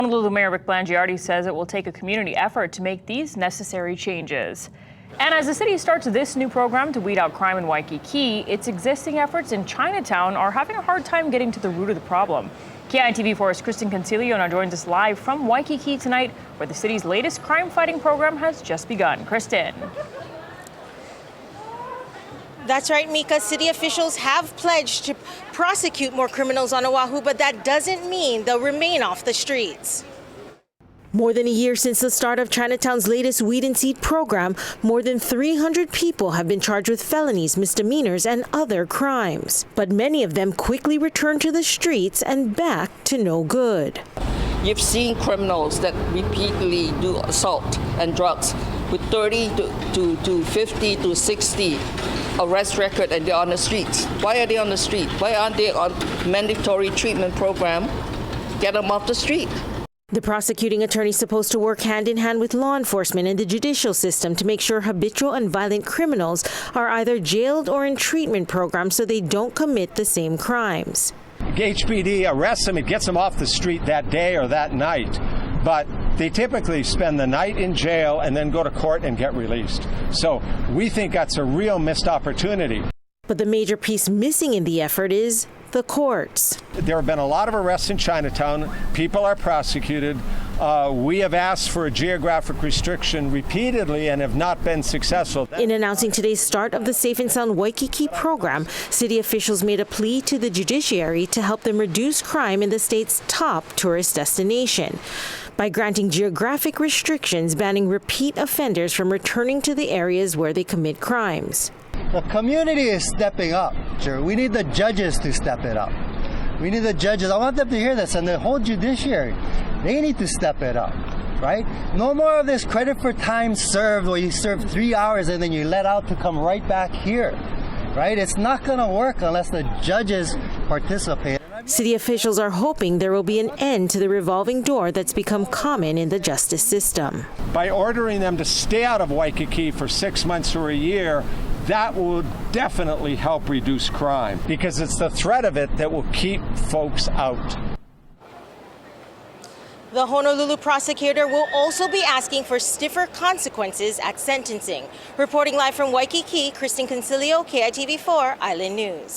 Honolulu Mayor Rick Blangiardi says it will take a community effort to make these necessary changes. And as the city starts this new program to weed out crime in Waikiki, its existing efforts in Chinatown are having a hard time getting to the root of the problem. KITV4's Kristen Concilio now joins us live from Waikiki tonight, where the city's latest crime-fighting program has just begun. Kristen. That's right, Mika. City officials have pledged to prosecute more criminals on Oahu, but that doesn't mean they'll remain off the streets. More than a year since the start of Chinatown's latest Weed and Seed program, more than 300 people have been charged with felonies, misdemeanors, and other crimes. But many of them quickly return to the streets and back to no good. You've seen criminals that repeatedly do assault and drugs with 30 to 50 to 60 arrest record, and they're on the streets. Why are they on the street? Why aren't they on mandatory treatment program? Get them off the street. The prosecuting attorney is supposed to work hand in hand with law enforcement and the judicial system to make sure habitual and violent criminals are either jailed or in treatment programs so they don't commit the same crimes. HPD arrests them, it gets them off the street that day or that night, but they typically spend the night in jail and then go to court and get released. So we think that's a real missed opportunity. But the major piece missing in the effort is the courts. There have been a lot of arrests in Chinatown. People are prosecuted. We have asked for a geographic restriction repeatedly and have not been successful. In announcing today's start of the Safe and Sound Waikiki program, city officials made a plea to the judiciary to help them reduce crime in the state's top tourist destination by granting geographic restrictions banning repeat offenders from returning to the areas where they commit crimes. The community is stepping up. Sure, we need the judges to step it up. We need the judges. I want them to hear this, and the whole judiciary, they need to step it up, right? No more of this credit for time served where you serve 3 hours and then you let out to come right back here, right? It's not going to work unless the judges participate. City officials are hoping there will be an end to the revolving door that's become common in the justice system. By ordering them to stay out of Waikiki for 6 months or a year, that will definitely help reduce crime, because it's the threat of it that will keep folks out. The Honolulu prosecutor will also be asking for stiffer consequences at sentencing. Reporting live from Waikiki, Kristen Concilio, KITV4 Island News.